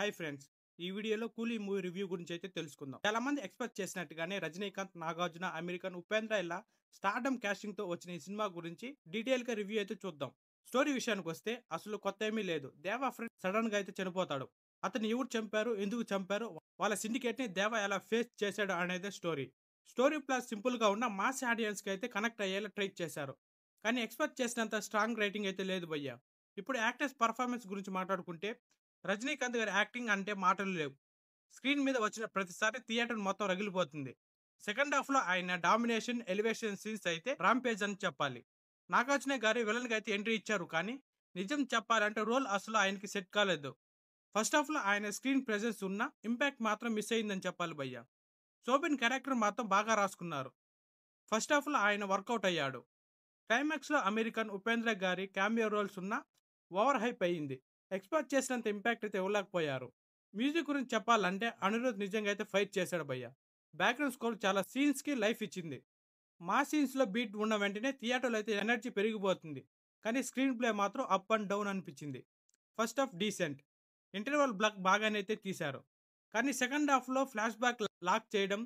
Hi friends. ఈ వీడియోలో 'కూలీ' మూవీ రివ్యూ గురించి అయితే తెలుసుకుందాం. చాలా మంది ఎక్స్‌పెక్ట్ చేసినట్టుగానే రజనీకాంత్, నాగార్జున, అమీర్ ఖాన్, ఉపేంద్ర ఇలా స్టార్డమ్ కాస్టింగ్‌తో వచ్చిన ఈ సినిమా గురించి డీటెయిల్‌గా రివ్యూ అయితే చూద్దాం. స్టోరీ విషయానికొస్తే అసలు కొత్త ఏమీ లేదు. దేవా ఫ్రెండ్ సడెన్‌గా అయితే చనిపోతాడు. అతన్ని ఎవరు చంపారు? ఎందుకు చంపారు? వాళ్ళ సిండికేట్‌ని దేవా ఎలా ఫేస్ చేశాడు అనేదే స్టోరీ. స్టోరీ ప్లస్ సింపుల్‌గా ఉన్న మాస్ ఆడియన్స్‌కి అయితే కనెక్ట్ అయ్యేలా ట్రై చేశారు. కానీ ఎక్స్‌పెక్ట్ చేసినంత స్ట్రాంగ్ రైటింగ్ అయితే లేదు భయ్యా. ఇప్పుడు యాక్టర్స్ పర్ఫార్మెన్స్ గురించి మాట్లాడుకుంటే రజనీకాంత్ గారి యాక్టింగ్ అంటే మాటలు లేవు. స్క్రీన్ మీద వచ్చిన ప్రతిసారి థియేటర్ మొత్తం రగిలిపోతుంది. సెకండ్ హాఫ్ లో ఆయన డామినేషన్, ఎలివేషన్ సీన్స్ అయితే రాంపేజ్ అని చెప్పాలి. నాగార్జున గారి విలన్ గా అయితే ఎంట్రీ ఇచ్చారు, కానీ నిజం చెప్పాలంటే రోల్ అసలు ఆయనకి సెట్ కాలేదు. ఫస్ట్ హాఫ్ లో ఆయన స్క్రీన్ ప్రెజెన్స్ ఉన్న ఇంపాక్ట్ మాత్రం మిస్ అయిందని చెప్పాలి భయ్య. శోభిన్ క్యారెక్టర్ మాత్రం బాగా రాసుకున్నారు. ఫస్ట్ హాఫ్ లో ఆయన వర్కౌట్ అయ్యాడు. క్లైమాక్స్ లో అమెరికన్, ఉపేంద్ర గారి క్యామియో రోల్స్ ఉన్న ఓవర్ హైప్ అయ్యింది. ఎక్స్‌పెక్ట్ చేసినంత ఇంపాక్ట్ అయితే ఇవ్వలేకపోయారు. మ్యూజిక్ గురించి చెప్పాలంటే అనిరుద్ నిజంగా అయితే ఫైట్ చేశాడు భయ్య. బ్యాక్‌గ్రౌండ్ స్కోర్ చాలా సీన్స్ కి లైఫ్ ఇచ్చింది. మా సీన్స్ లో బీట్ ఉన్న వెంటనే థియేటర్‌లో అయితే ఎనర్జీ పెరిగిపోతుంది. కానీ స్క్రీన్ ప్లే మాత్రం అప్ అండ్ డౌన్ అనిపించింది. First half decent. Interval block బాగానైతే తీశారు. కానీ సెకండ్ హాఫ్ లో ఫ్లాష్ బ్యాక్ లాక్ చేయడం,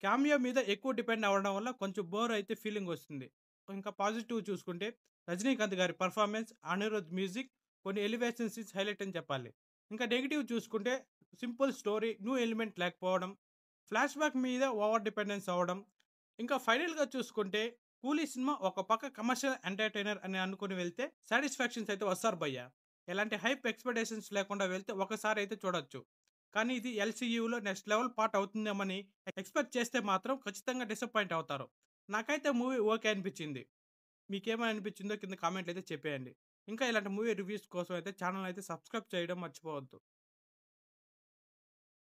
క్యామియో మీద ఎక్కువ డిపెండ్ అవ్వడం వల్ల కొంచెం బోర్ అయితే ఫీలింగ్ వస్తుంది. ఇంకా పాజిటివ్ చూసుకుంటే రజనీకాంత్ గారి పర్ఫార్మెన్స్, అనిరుద్ మ్యూజిక్, కొన్ని ఎలివేషన్ సీన్స్ హైలైట్ అని చెప్పాలి. ఇంకా నెగిటివ్ చూసుకుంటే సింపుల్ స్టోరీ, న్యూ ఎలిమెంట్ లేకపోవడం, ఫ్లాష్ బ్యాక్ మీద ఓవర్ డిపెండెన్స్ అవ్వడం. ఇంకా ఫైనల్గా చూసుకుంటే కూలీ సినిమా ఒక పక్క కమర్షియల్ ఎంటర్టైనర్ అని అనుకుని వెళ్తే సాటిస్ఫాక్షన్స్ అయితే వస్తారు భయ్య. ఎలాంటి హైప్ ఎక్స్పెక్టేషన్స్ లేకుండా వెళ్తే ఒకసారి అయితే చూడొచ్చు. కానీ ఇది ఎల్సీయూలో నెక్స్ట్ లెవెల్ పార్ట్ అవుతుందేమని ఎక్స్పెక్ట్ చేస్తే మాత్రం ఖచ్చితంగా డిసప్పాయింట్ అవుతారు. నాకైతే మూవీ ఓకే అనిపించింది. మీకేమని అనిపించిందో కింద కామెంట్లు అయితే చెప్పేయండి. ఇంకా ఇలాంటి మూవీ రివ్యూస్ కోసం అయితే ఛానల్ అయితే సబ్స్క్రైబ్ చేయడం మర్చిపోవద్దు.